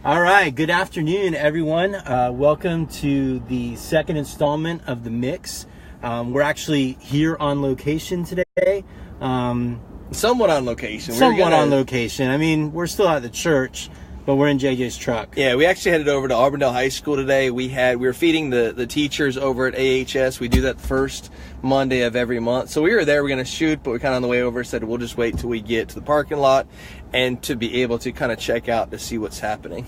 All right, good afternoon, everyone. Welcome to the second installment of The Mix. We're actually here on location today. Somewhat on location. On location. I mean, we're still at the church, but we're in JJ's truck. Yeah, we actually headed over to Auburndale High School today. We were feeding the teachers over at AHS. We do that the first Monday of every month. So we were there, we're going to shoot, but we kind of on the way over said we'll just wait till we get to the parking lot and to be able to kind of check out to see what's happening.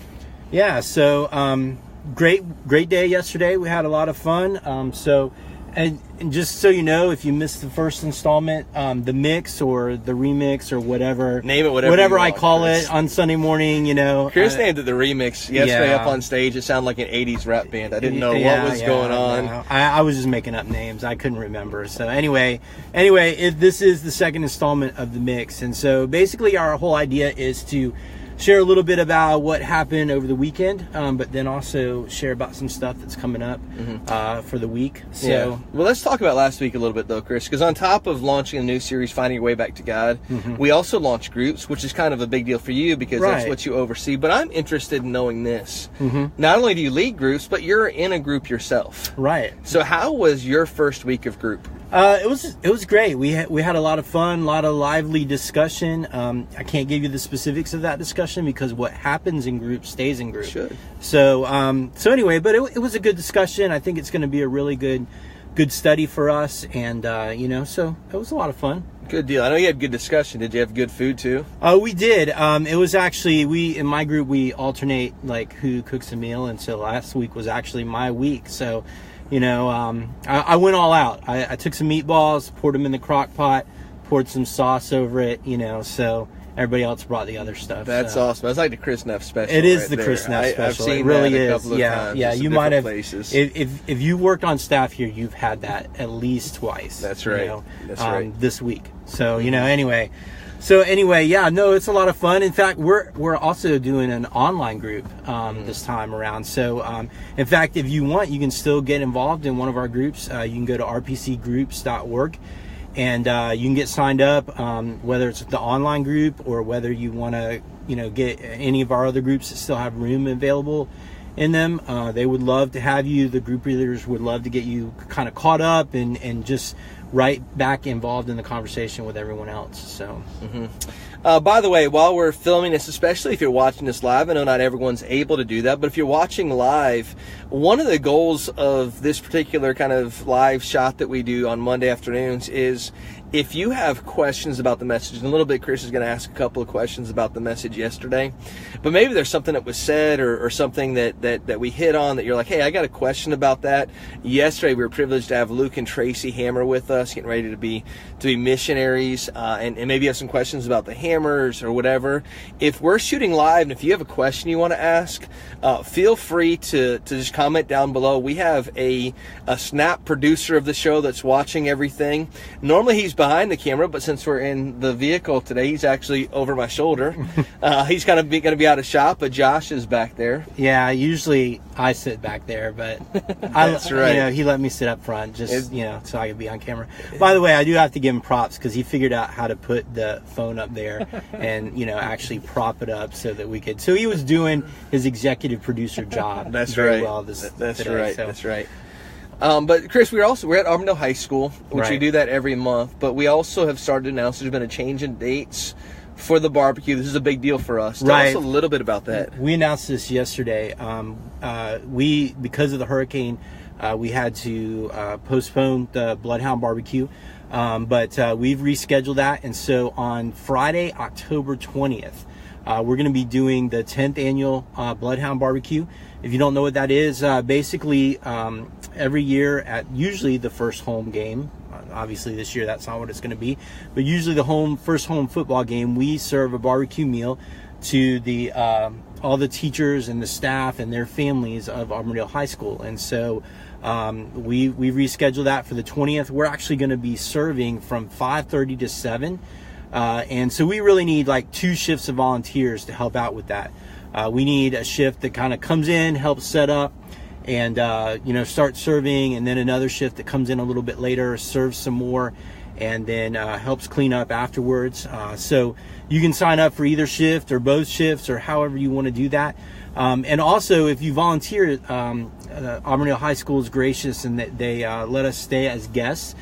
Yeah, so great day yesterday. We had a lot of fun. And just so you know, if you missed the first installment, the mix or the remix or whatever, name it whatever I call it on Sunday morning, you know. Chris named it the remix yesterday up on stage. It sounded like an 80s rap band. I didn't know what was going on. No. I was just making up names. I couldn't remember. So anyway, this is the second installment of the mix. And so basically our whole idea is to share a little bit about what happened over the weekend, but then also share about some stuff that's coming up for the week. So, yeah. Well, let's talk about last week a little bit, though, Chris, because on top of launching a new series, Finding Your Way Back to God, we also launched groups, which is kind of a big deal for you because that's what you oversee. But I'm interested in knowing this. Not only do you lead groups, but you're in a group yourself. Right. So how was your first week of group? It was great. We had a lot of fun, a lot of lively discussion. I can't give you the specifics of that discussion because what happens in group stays in group. Should. So anyway, but it was a good discussion. I think it's going to be a really good study for us, and so it was a lot of fun. Good deal. I know you had good discussion. Did you have good food too? We did. It was actually in my group we alternate like who cooks a meal, and so last week was actually my week. So. I went all out. I took some meatballs, poured them in the crock pot, poured some sauce over it, so everybody else brought the other stuff. That's awesome. That's like the Chris Neff special. It is the Chris Neff special. I've seen it really that a is. couple of times. Yeah. You might have. Places. If you worked on staff here, you've had that at least twice. That's right. That's right. This week. So anyway. It's a lot of fun. In fact, we're also doing an online group this time around. So, in fact, if you want, you can still get involved in one of our groups. You can go to rpcgroups.org and you can get signed up, whether it's the online group or whether you want to, get any of our other groups that still have room available in them. They would love to have you. The group leaders would love to get you kind of caught up and just right back involved in the conversation with everyone else. So by the way, while we're filming this, especially if you're watching this live, I know not everyone's able to do that, but if you're watching live, one of the goals of this particular kind of live shot that we do on Monday afternoons is if you have questions about the message, in a little bit Chris is going to ask a couple of questions about the message yesterday, but maybe there's something that was said or something that we hit on that you're like, hey, I got a question about that. Yesterday we were privileged to have Luke and Tracy Hammer with us, getting ready to be missionaries, and maybe you have some questions about the Hammers or whatever. If we're shooting live and if you have a question you want to ask, feel free to just comment down below. We have a snap producer of the show that's watching everything. Normally he's behind the camera, but since we're in the vehicle today, he's actually over my shoulder. He's kind of going to be out of shot, but Josh is back there. Yeah, usually I sit back there, but that's right. He let me sit up front just so I could be on camera. By the way, I do have to give him props because he figured out how to put the phone up there and actually prop it up so that we could. So he was doing his executive producer job. That's very right. Well That's today, right. so. That's right. But Chris, we're at Auburndale High School, which we do that every month. But we also have started to announce there's been a change in dates for the barbecue. This is a big deal for us. Tell us a little bit about that. We announced this yesterday. Because of the hurricane, we had to postpone the Bloodhound barbecue, but we've rescheduled that. And so on Friday, October 20th, we're going to be doing the 10th annual Bloodhound barbecue. If you don't know what that is, basically every year at usually the first home game, obviously this year that's not what it's going to be, but usually the first home football game, we serve a barbecue meal to the all the teachers and the staff and their families of Auburndale High School. And so we rescheduled that for the 20th. We're actually going to be serving from 5:30 to 7. And so we really need like 2 shifts of volunteers to help out with that. We need a shift that kind of comes in, helps set up, and start serving, and then another shift that comes in a little bit later, serves some more, and then helps clean up afterwards. So you can sign up for either shift or both shifts or however you want to do that. And also, if you volunteer, Auburndale High School is gracious and they let us stay as guests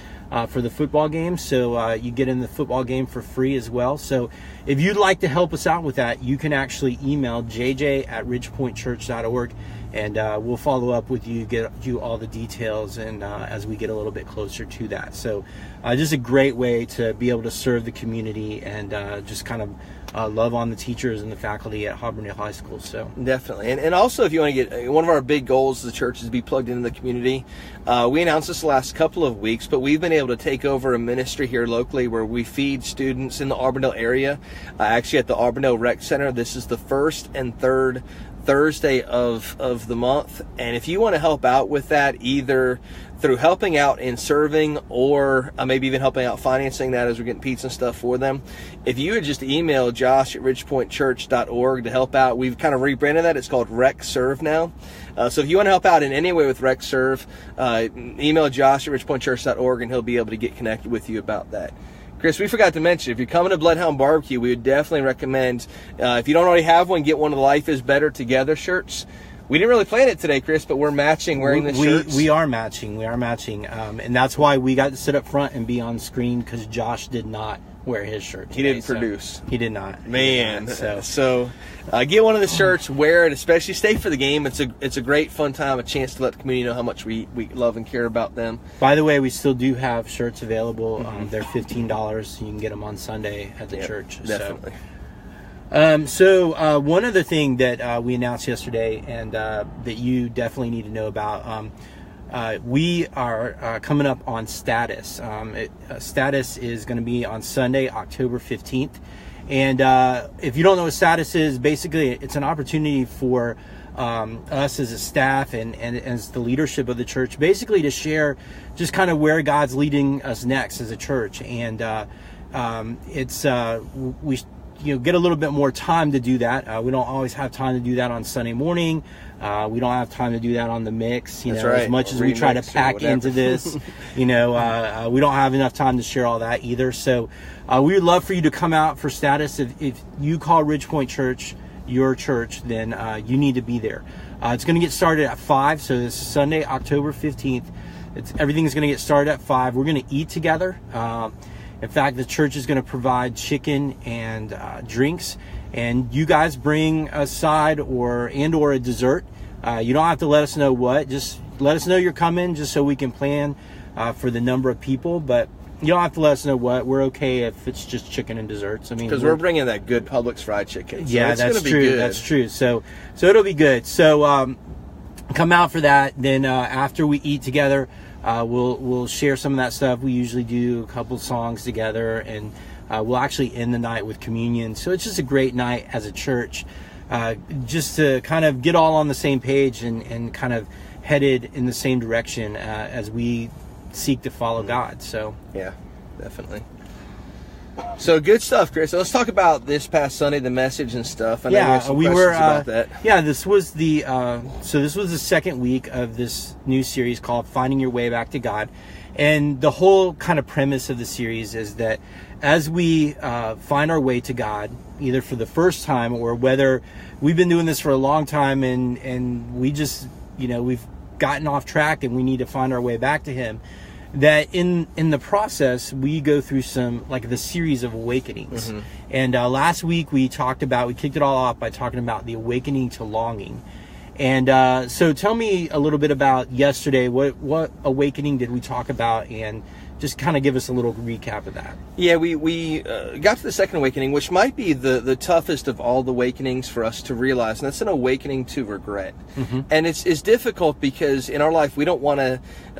for the football game. So you get in the football game for free as well. So if you'd like to help us out with that, you can actually email jj@ridgepointchurch.org, and we'll follow up with you, get you all the details, and as we get a little bit closer to that. So just a great way to be able to serve the community and just kind of love on the teachers and the faculty at Auburndale High School. So definitely, and also if you want to get, one of our big goals as a church is to be plugged into the community. We announced this the last couple of weeks, but we've been able to take over a ministry here locally where we feed students in the Auburndale area, actually at the Auburndale Rec Center. This is the first and third Thursday of the month, and if you want to help out with that, either through helping out in serving or maybe even helping out financing that as we're getting pizza and stuff for them, if you would just email josh@ridgepointchurch.org to help out. We've kind of rebranded that. It's called Rec Serve now. So if you want to help out in any way with Rec Serve, email josh@ridgepointchurch.org and he'll be able to get connected with you about that. Chris, we forgot to mention, if you're coming to Bloodhound Barbecue, we would definitely recommend, if you don't already have one, get one of the Life is Better Together shirts. We didn't really plan it today, Chris, but we're matching, wearing the shirts. We are matching. And that's why we got to sit up front and be on screen, because Josh did not wear his shirt today. He didn't produce. He did not. Man. So get one of the shirts, wear it, especially stay for the game. It's a great, fun time, a chance to let the community know how much we love and care about them. By the way, we still do have shirts available. They're $15. You can get them on Sunday at the church. Definitely. So one other thing that we announced yesterday and that you definitely need to know about, we are coming up on Status. Status is going to be on Sunday, October 15th. And if you don't know what Status is, basically it's an opportunity for us as a staff and as the leadership of the church, basically to share just kind of where God's leading us next as a church. And we get a little bit more time to do that. We don't always have time to do that on Sunday morning. We don't have time to do that on the mix, right. As much as we try to pack into this, we don't have enough time to share all that either. So we would love for you to come out for Status. If you call Ridgepoint Church your church, then you need to be there. It's going to get started at 5. So this is Sunday, October 15th. Everything's going to get started at 5. We're going to eat together. In fact, the church is going to provide chicken and drinks, and you guys bring a side or a dessert. You don't have to let us know what. Just let us know you're coming, just so we can plan for the number of people. But you don't have to let us know what. We're okay if it's just chicken and desserts. I mean, because we're bringing that good Publix fried chicken. So yeah, that's true. Good. That's true. So it'll be good. So come out for that. Then after we eat together, we'll share some of that stuff. We usually do a couple songs together, and we'll actually end the night with communion. So it's just a great night as a church, just to kind of get all on the same page and kind of headed in the same direction as we seek to follow God. So yeah, definitely. So good stuff, Chris. So let's talk about this past Sunday, the message and stuff. I know you have some questions about that. Yeah, this was the second week of this new series called Finding Your Way Back to God. And the whole kind of premise of the series is that as we find our way to God, either for the first time or whether we've been doing this for a long time and we just, we've gotten off track and we need to find our way back to Him, that in the process we go through some, like, the series of awakenings. And last week we kicked it all off by talking about the awakening to longing. And so tell me a little bit about yesterday. What awakening did we talk about? And just kind of give us a little recap of that. Yeah, we got to the second awakening, which might be the toughest of all the awakenings for us to realize, and that's an awakening to regret. And it's difficult because in our life we don't want to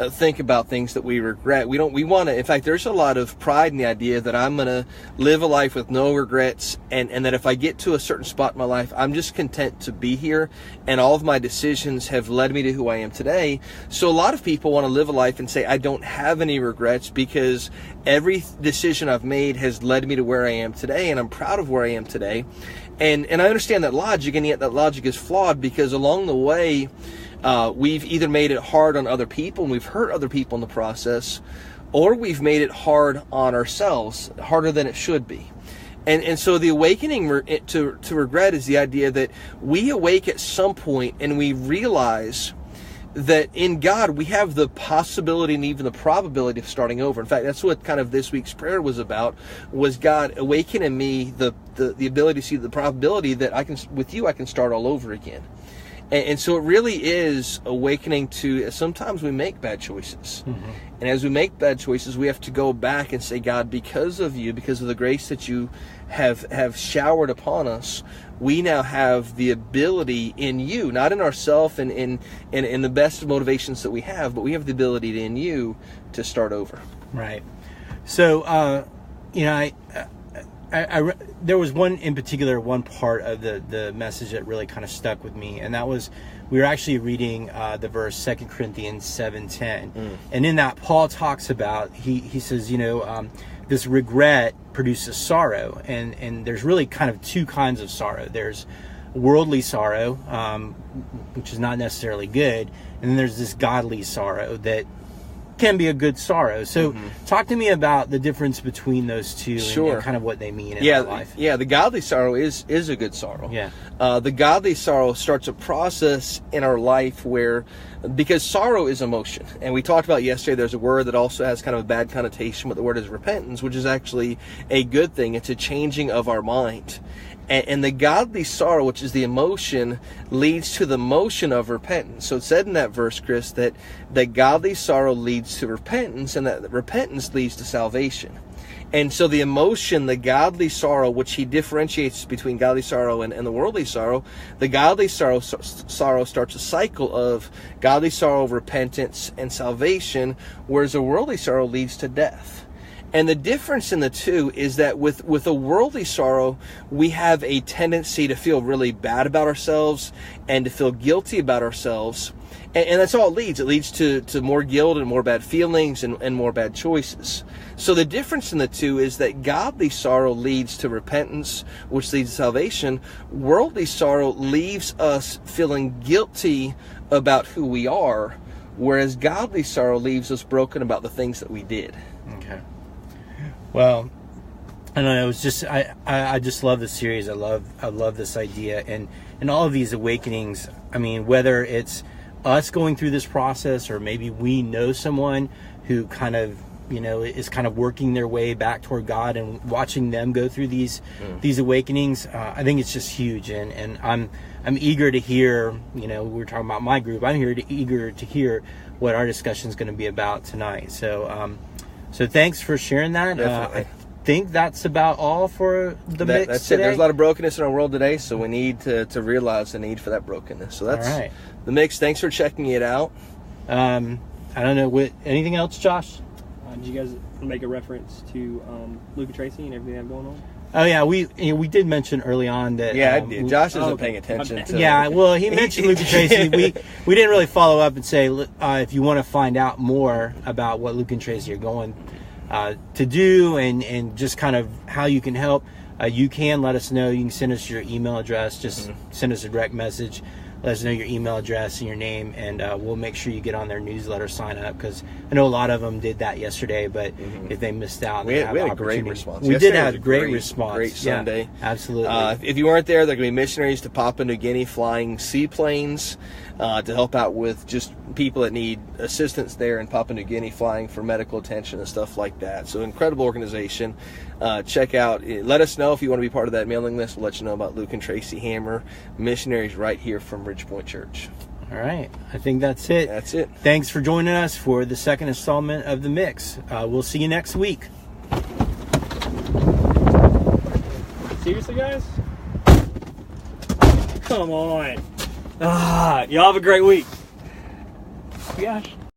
think about things that we regret. We want to. In fact, there's a lot of pride in the idea that I'm going to live a life with no regrets, and that if I get to a certain spot in my life, I'm just content to be here, and all of my decisions have led me to who I am today. So a lot of people want to live a life and say, I don't have any regrets, because every decision I've made has led me to where I am today, and I'm proud of where I am today. And I understand that logic, and yet that logic is flawed, because along the way, we've either made it hard on other people and we've hurt other people in the process, or we've made it hard on ourselves, harder than it should be. And so the awakening to regret is the idea that we awake at some point and we realize that in God we have the possibility and even the probability of starting over. In fact, that's what kind of this week's prayer was about, was God awaken in me the ability to see the probability that I can start all over again. And so it really is awakening to, sometimes we make bad choices. Mm-hmm. And as we make bad choices, we have to go back and say, God, because of you, because of the grace that you have showered upon us, we now have the ability in you, not in ourselves and in the best motivations that we have, but we have the ability in you to start over. Right. So, I there was one part of the message that really kind of stuck with me, and that was, we were actually reading the verse 2 Corinthians 7:10, and in that Paul talks about, he says, this regret produces sorrow, and there's really kind of two kinds of sorrow. There's worldly sorrow, which is not necessarily good, and then there's this godly sorrow that can be a good sorrow. So talk to me about the difference between those two. Sure. And kind of what they mean in our life. Yeah, the godly sorrow is a good sorrow. Yeah. The godly sorrow starts a process in our life because sorrow is emotion. And we talked about yesterday, there's a word that also has kind of a bad connotation, but the word is repentance, which is actually a good thing. It's a changing of our mind. And the godly sorrow, which is the emotion, leads to the motion of repentance. So it said in that verse, Chris, that godly sorrow leads to repentance, and that repentance leads to salvation. And so the emotion, the godly sorrow, which he differentiates between godly sorrow and the worldly sorrow, the godly sorrow starts a cycle of godly sorrow, repentance, and salvation, whereas the worldly sorrow leads to death. And the difference in the two is that with a worldly sorrow, we have a tendency to feel really bad about ourselves and to feel guilty about ourselves. And that's all it leads. It leads to more guilt and more bad feelings and more bad choices. So the difference in the two is that godly sorrow leads to repentance, which leads to salvation. Worldly sorrow leaves us feeling guilty about who we are, whereas godly sorrow leaves us broken about the things that we did. Okay. Well, I don't know. It was just I just love this series. I love this idea and all of these awakenings. I mean, whether it's us going through this process, or maybe we know someone who kind of is kind of working their way back toward God, and watching them go through these awakenings. I think it's just huge, and I'm eager to hear. We were talking about my group. I'm eager to hear what our discussion is going to be about tonight. So. So thanks for sharing that. I think that's about all for the mix that's today. It. There's a lot of brokenness in our world today, so we need to realize the need for that brokenness. So that's all right. The mix. Thanks for checking it out. I don't know. Anything else, Josh? Did you guys make a reference to Luke and Tracy and everything they have going on? Oh yeah, we did mention early on that. Yeah, I did. Josh isn't paying attention to. Yeah, well, he mentioned Luke and Tracy. We didn't really follow up and say if you want to find out more about what Luke and Tracy are going to do and just kind of how you can help, you can let us know. You can send us your email address. Just send us a direct message. Let us know your email address and your name, and we'll make sure you get on their newsletter, sign up, because I know a lot of them did that yesterday, but if they missed out, we had a great response. We did have a great response. Great Sunday. Yeah, absolutely. If you weren't there, there are going to be missionaries to Papua New Guinea flying seaplanes to help out with just people that need assistance there in Papua New Guinea, flying for medical attention and stuff like that. So incredible organization. Check out. Let us know if you want to be part of that mailing list. We'll let you know about Luke and Tracy Hammer, missionaries right here from Ridgepoint Church. All right. I think that's it. That's it. Thanks for joining us for the second installment of The Mix. We'll see you next week. Seriously, guys? Come on. Y'all have a great week. Gosh.